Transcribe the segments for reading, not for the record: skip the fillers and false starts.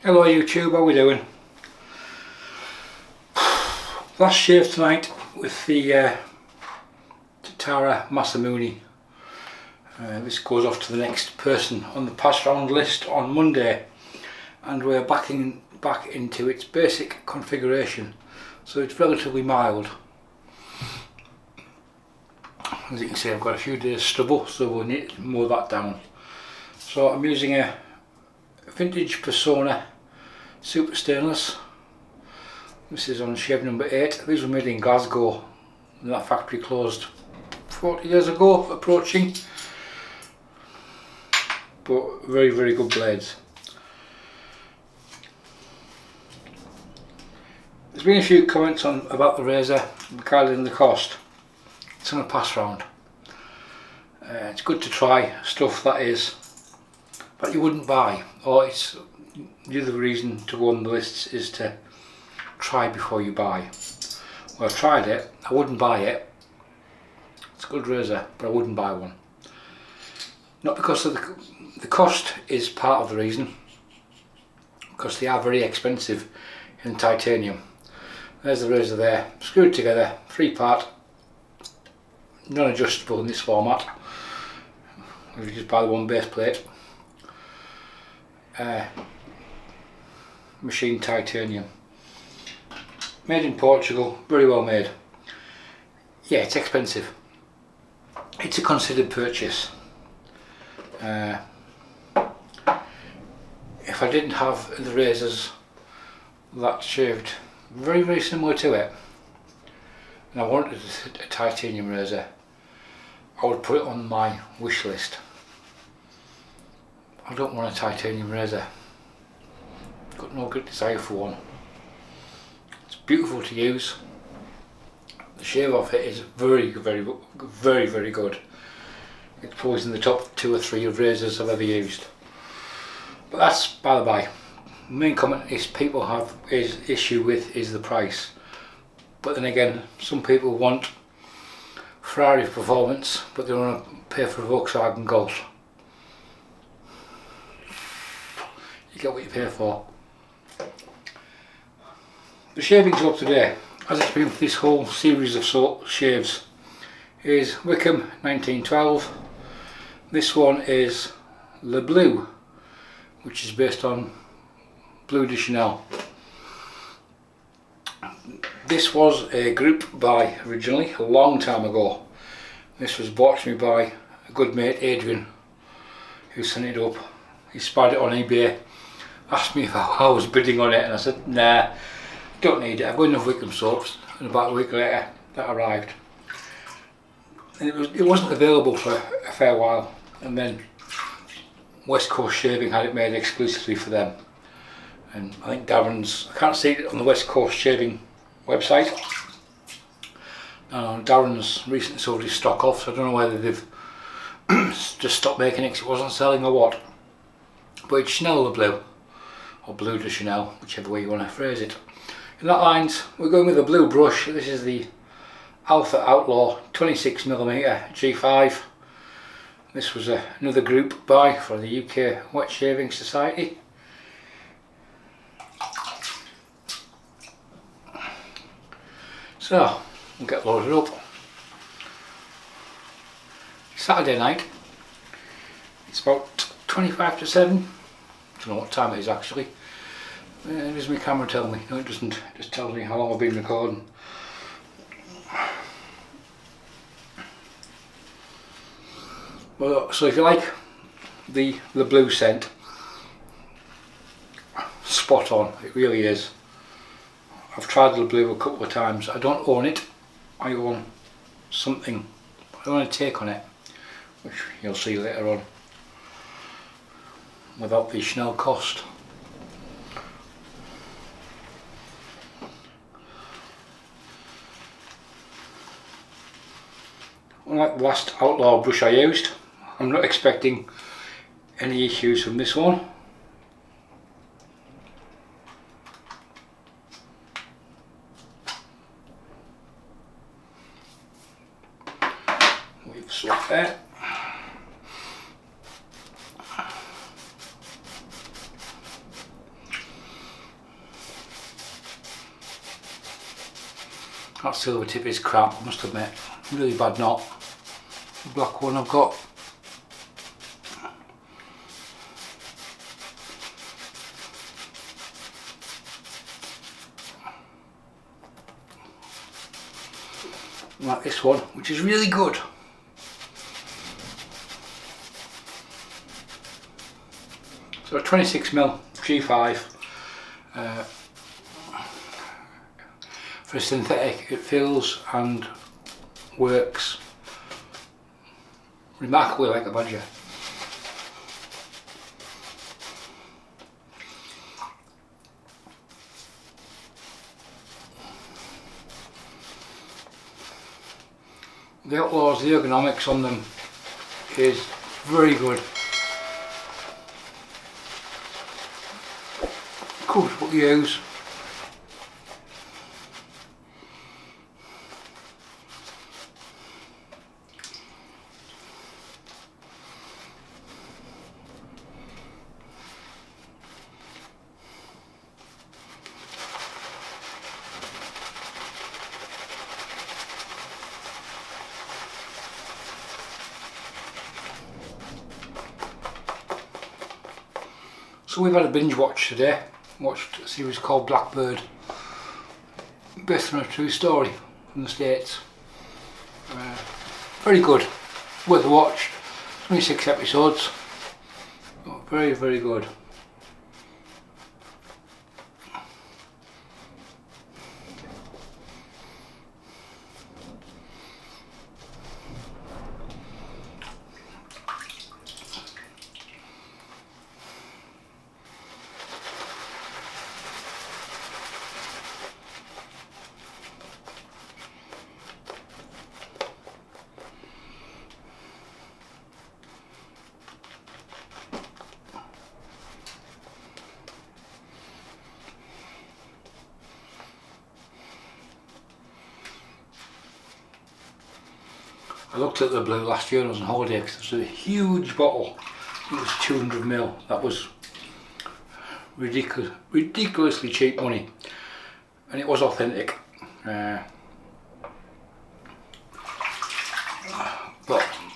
Hello YouTube, how we doing? Last shave tonight with the Tatara Masamune. This goes off to the next person on the passaround list on Monday, and we're back into its basic configuration, so it's relatively mild. As you can see, I've got a few days stubble, so we'll need to mow that down. So I'm using a vintage Personna super stainless. This is on shave number 8. These were made in Glasgow, and that factory closed 40 years ago, approaching. But very, very good blades. There's been a few comments about the razor regarding the cost. It's on a pass round. It's good to try stuff that is, but you wouldn't buy, or it's the other reason to go on the lists is to try before you buy. Well, I've tried it, I wouldn't buy it. It's a good razor, but I wouldn't buy one. Not because of the cost is part of the reason, because they are very expensive in titanium. There's the razor there, screwed together, 3-part, non-adjustable in this format. If you just buy the one base plate. Machine titanium. Made in Portugal, very well made. Yeah, it's expensive. It's a considered purchase. If I didn't have the razors that shaved very, very similar to it, and I wanted a titanium razor, I would put it on my wish list. I don't want a titanium razor. Got no good desire for one. It's beautiful to use. The shave off it is very, very, very, very good. It's probably in the top 2 or 3 of razors I've ever used. But that's by the by. The main comment is people have issue with is the price. But then again, some people want Ferrari performance, but they want to pay for a Volkswagen Golf. You get what you pay for. The shaving soap today, as it's been for this whole series of soap shaves, is Wickham 1912. This one is Bleu, which is based on Bleu de Chanel. This was a group buy originally, a long time ago. This was bought to me by a good mate, Adrian, who sent it up. He spied it on eBay, asked me if I was bidding on it, and I said, nah, don't need it, I've got enough Wickham soaps. And about a week later, that arrived. And it wasn't available for a fair while, and then West Coast Shaving had it made exclusively for them. And I think Darren's, I can't see it on the West Coast Shaving website. Darren's recently sold his stock off, so I don't know whether they've just stopped making it because it wasn't selling or what. But it's Chanel Bleu, or Bleu de Chanel, whichever way you want to phrase it. In that lines, we're going with a blue brush. This is the Outlaw 26mm G5. This was another group buy for the UK Wet Shaving Society. So, we'll get loaded up. Saturday night. It's about 25 to 7. I don't know what time it is actually. Does my camera tell me? No, it doesn't. It just tells me how long I've been recording. Well, so if you like the blue scent, spot on. It really is. I've tried the blue a couple of times. I don't own it. I own something. I own a take on it, which you'll see later on, without the Chanel cost. Unlike the last Outlaw brush I used, I'm not expecting any issues from this one. We've swapped there. That silver tip is crap, I must admit. Really bad knot. The black one I've got. Like this one, which is really good. So a 26mm G5 for a synthetic. It feels and works remarkably like a badger. The Outlaws, the ergonomics on them is very good. Comfortable to use. So we've had a binge watch today. Watched a series called Blackbird, based on a true story from the States. Very good, worth a watch. 26 episodes, very, very good. I looked at the Bleu last year when I was on holiday because there was a huge bottle. It was 200ml. That was ridiculously cheap money, and it was authentic. But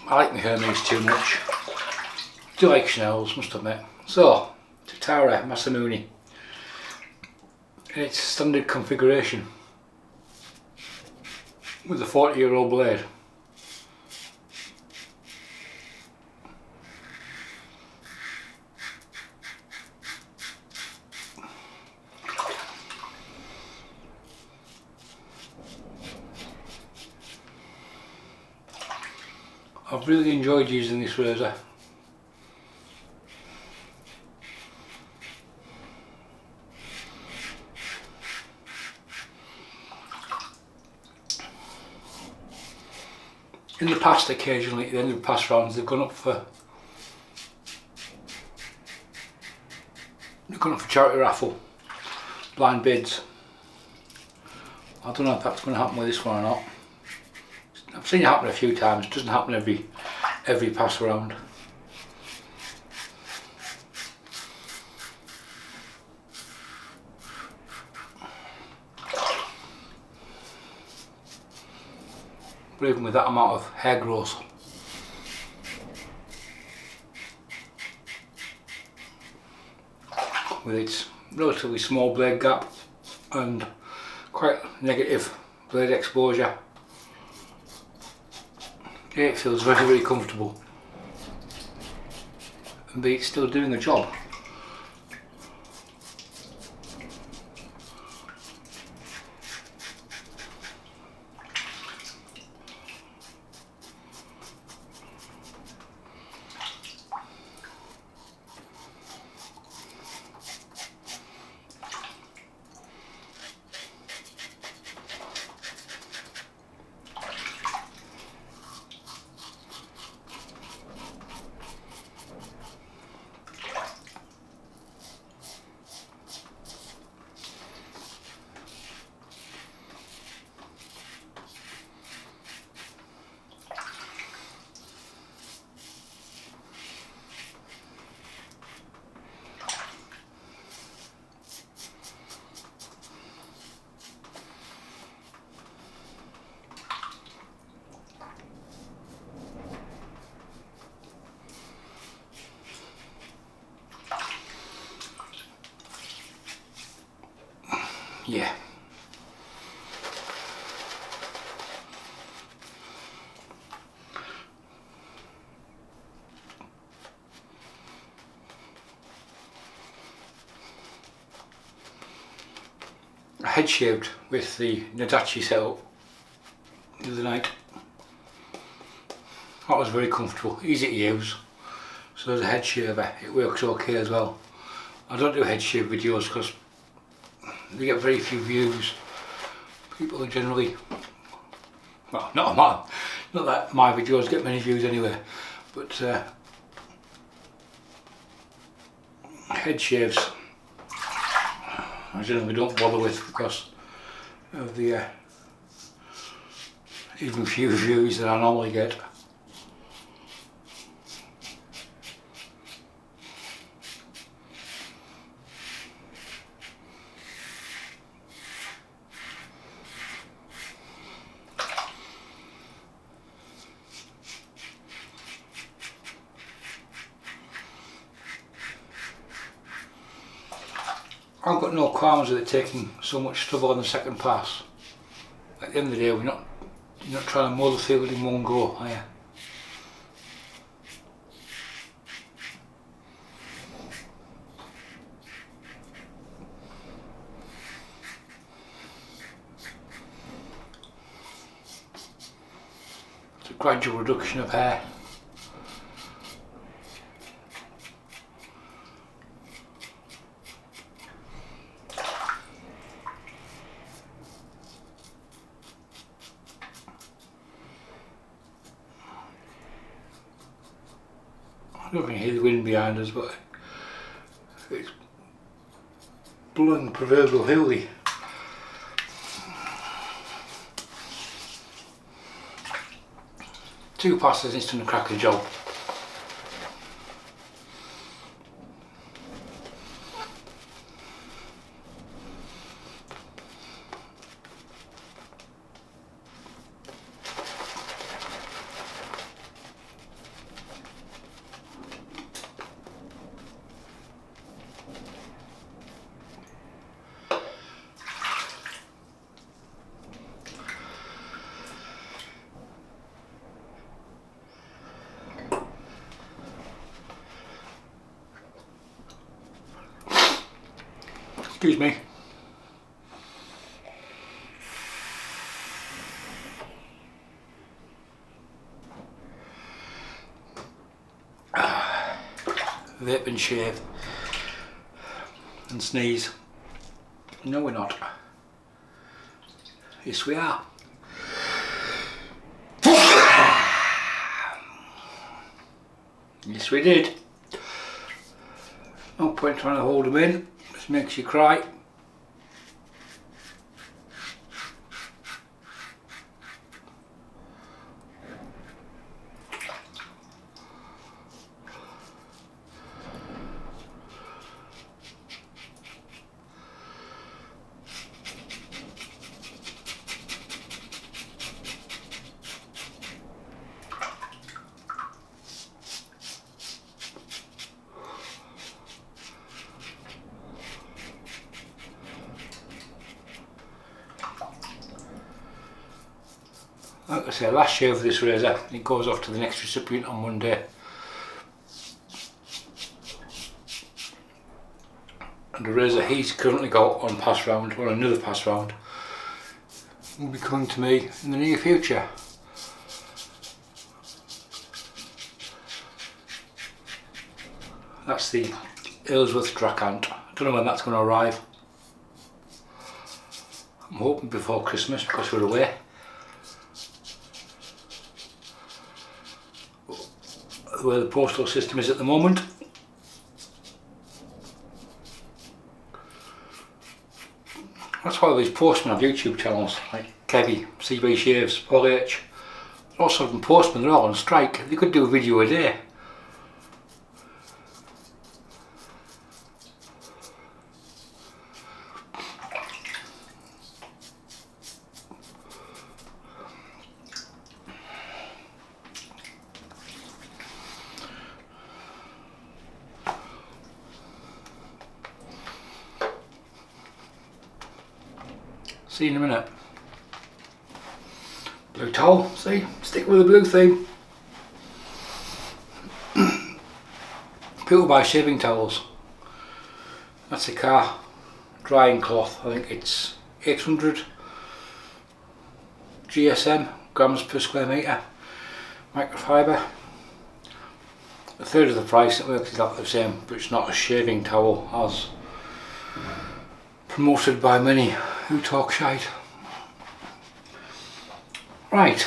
I like my Hermes too much. Do like Chanel's, must admit. So, Tatara Masamune in its standard configuration with a 40-year-old blade. I've really enjoyed using this razor. In the past, occasionally at the end of pass rounds, they've gone up for charity raffle, blind bids. I don't know if that's going to happen with this one or not. I've seen it happen a few times. It doesn't happen every pass around. But even with that amount of hair growth, with its relatively small blade gap and quite negative blade exposure, A, it feels very, very comfortable, and B, it's still doing the job. yeah. I head shaved with the Nadachi setup the other night. That was very comfortable, easy to use. So as a head shaver it works okay as well. I don't do head shave videos because they get very few views. People are generally, well, not that my videos get many views anyway, but head shaves I generally don't bother with because of the even few views that I normally get. I've got no qualms with it taking so much trouble on the second pass. At the end of the day, you're not trying to mow the field in one go, are you? It's a gradual reduction of hair. I don't think you hear the wind behind us, but it's blowing the proverbial hilly. Two passes and it's done a cracking job. Excuse me. Vape and shave and sneeze. No, we're not. Yes, we are. Yes, we did. No point trying to hold them in. Just makes you cry. Like I say, last shave of this razor, it goes off to the next recipient on Monday. And the razor he's currently got on pass round, or another pass round, will be coming to me in the near future. That's the Aylesworth Dracant. I don't know when that's going to arrive. I'm hoping before Christmas because we're away. The way the postal system is at the moment. That's why these postmen have YouTube channels like Kevy, CB Shaves, Paul H. Lots of them postmen, they're all on strike. They could do a video a day. See you in a minute. Blue towel, see? Stick with the blue theme. People buy shaving towels. That's a car drying cloth. I think it's 800 GSM, grams per square metre, microfiber. A third of the price, it works exactly the same, but it's not a shaving towel as promoted by many who talk shite. Right.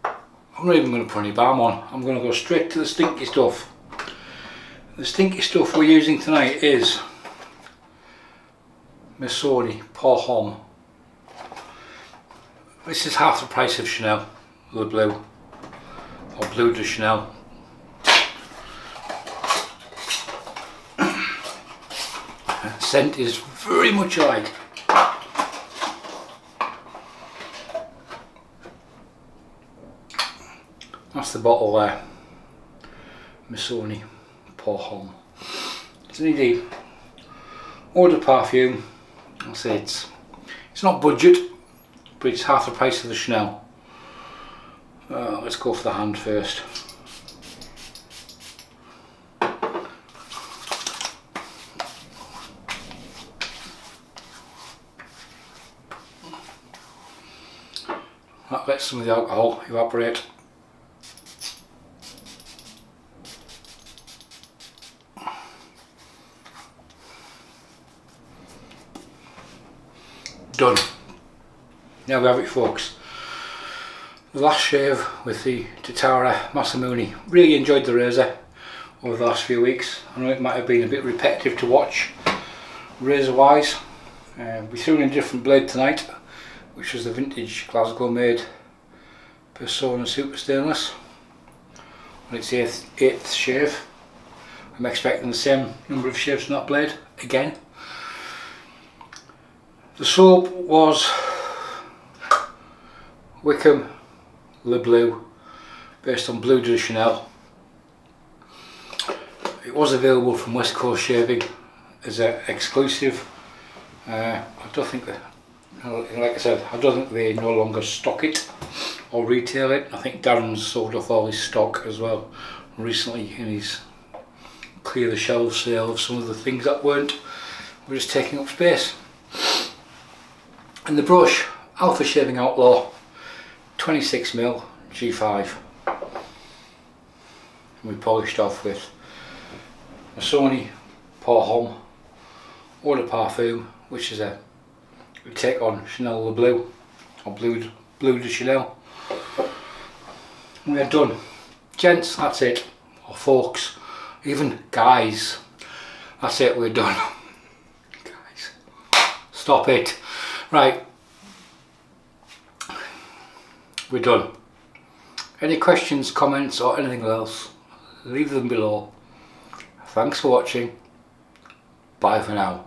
I'm not even going to put any balm on. I'm going to go straight to the stinky stuff. The stinky stuff we're using tonight is Missoni Homme. This is half the price of Chanel, the Bleu, or Bleu de Chanel. Scent is very much alike. That's the bottle there, Missoni Homme. It's an ED eau de parfum. I'll say it's not budget, but it's half the price of the Chanel. Let's go for the hand first. That lets some of the alcohol evaporate. Done. Now we have it, folks. The last shave with the Tatara Masamune. Really enjoyed the razor over the last few weeks. I know it might have been a bit repetitive to watch razor wise. We threw in a different blade tonight, which was the vintage Glasgow made Personna Super Stainless. On its eighth shave. I'm expecting the same number of shaves from that blade again. The soap was Wickham Bleu, based on Bleu de Chanel. It was available from West Coast Shaving as an exclusive. I don't think that, like I said, I don't think they no longer stock it or retail it. I think Darren's sold off all his stock as well recently in his clear the shelf sale of some of the things that were just taking up space. And the brush, Alpha Shaving Outlaw, 26mm G5. And we polished off with Missoni Homme eau de parfum, which is a take on Chanel Le Bleu, or Bleu de Chanel. And we are done. Gents, that's it. Or folks, even guys, that's it, we're done. Guys, stop it. Right, we're done. Any questions, comments or anything else, leave them below. Thanks for watching. Bye for now.